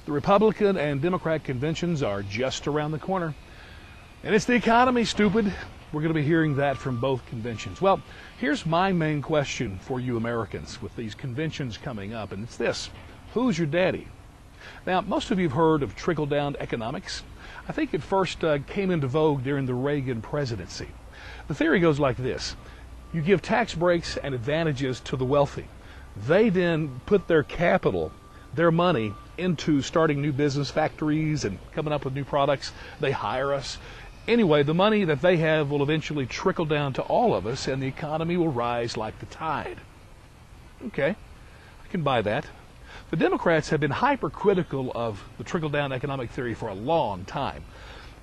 The Republican and Democrat conventions are just around the corner. And it's the economy, stupid. We're going to be hearing that from both conventions. Well, here's my main question for you Americans with these conventions coming up, and it's this: who's your daddy? Now, most of you have heard of trickle-down economics. I think it first came into vogue during the Reagan presidency. The theory goes like this: you give tax breaks and advantages to the wealthy. They then put their capital, their money, into starting new business factories and coming up with new products. They hire us. Anyway, the money that they have will eventually trickle down to all of us, and the economy will rise like the tide. Okay, I can buy that. The Democrats have been hypercritical of the trickle-down economic theory for a long time,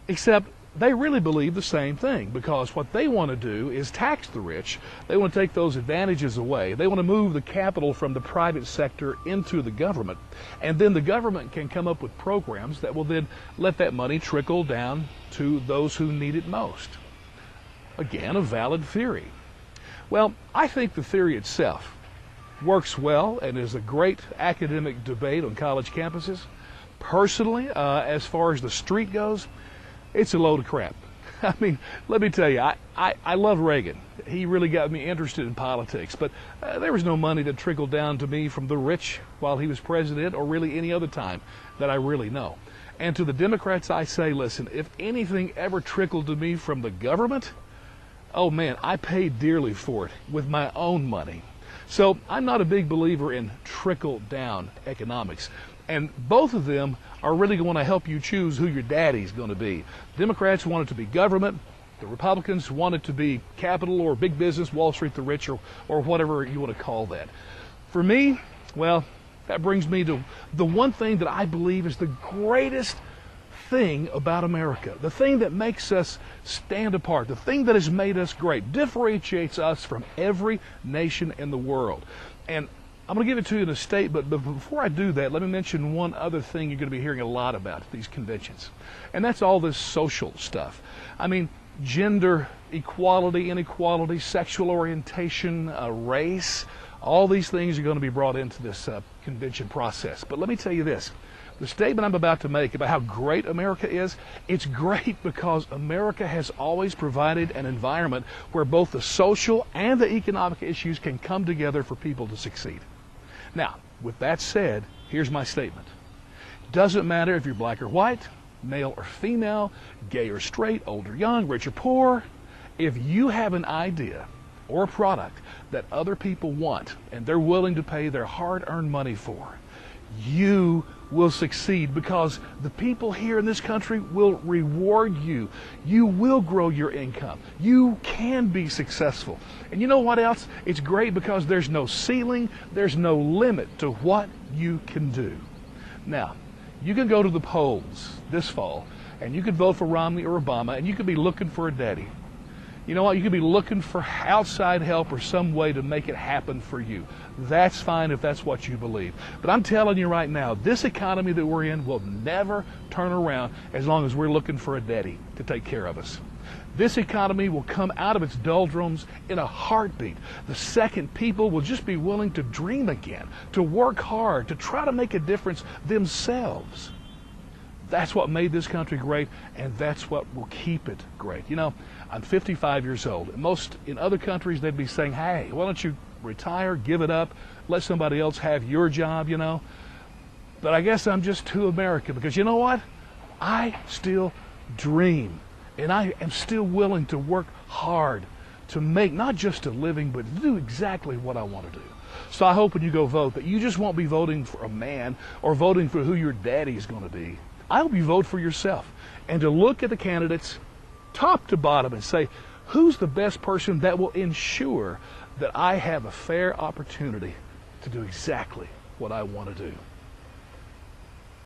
except they really believe the same thing, because what they want to do is tax the rich. They want to take those advantages away. They want to move the capital from the private sector into the government, and then the government can come up with programs that will then let that money trickle down to those who need it most. Again, a valid theory. Well, I think the theory itself works well and is a great academic debate on college campuses. Personally, as far as the street goes, it's a load of crap. I mean, let me tell you, I love Reagan. He really got me interested in politics, but there was no money that trickled down to me from the rich while he was president, or really any other time that I really know. And to the Democrats, I say, listen, if anything ever trickled to me from the government, oh man, I paid dearly for it with my own money. So I'm not a big believer in trickle-down economics. And both of them are really going to help you choose who your daddy's going to be. Democrats want it to be government. The Republicans want it to be capital or big business, Wall Street, the rich, or whatever you want to call that. For me, well, that brings me to the one thing that I believe is the greatest thing about America, the thing that makes us stand apart, the thing that has made us great, differentiates us from every nation in the world. And I'm going to give it to you in a statement, but before I do that, let me mention one other thing you're going to be hearing a lot about at these conventions, and that's all this social stuff. I mean, gender equality, inequality, sexual orientation, race, all these things are going to be brought into this convention process. But let me tell you this. The statement I'm about to make about how great America is, it's great because America has always provided an environment where both the social and the economic issues can come together for people to succeed. Now, with that said, here's my statement. Doesn't matter if you're black or white, male or female, gay or straight, old or young, rich or poor. If you have an idea or a product that other people want and they're willing to pay their hard-earned money for, you will succeed, because the people here in this country will reward you. You will grow your income. You can be successful. And you know what else? It's great because there's no ceiling, there's no limit to what you can do. Now, you can go to the polls this fall and you could vote for Romney or Obama, and you could be looking for a daddy. You know what? You could be looking for outside help or some way to make it happen for you. That's fine if that's what you believe. But I'm telling you right now, this economy that we're in will never turn around as long as we're looking for a daddy to take care of us. This economy will come out of its doldrums in a heartbeat. The second people will just be willing to dream again, to work hard, to try to make a difference themselves. That's what made this country great, and that's what will keep it great. You know, I'm 55 years old. Most in other countries, they'd be saying, hey, why don't you retire, give it up, let somebody else have your job, you know. But I guess I'm just too American, because you know what? I still dream, and I am still willing to work hard to make not just a living, but to do exactly what I want to do. So I hope when you go vote that you just won't be voting for a man or voting for who your daddy is going to be. I hope you vote for yourself, and to look at the candidates top to bottom and say, who's the best person that will ensure that I have a fair opportunity to do exactly what I want to do.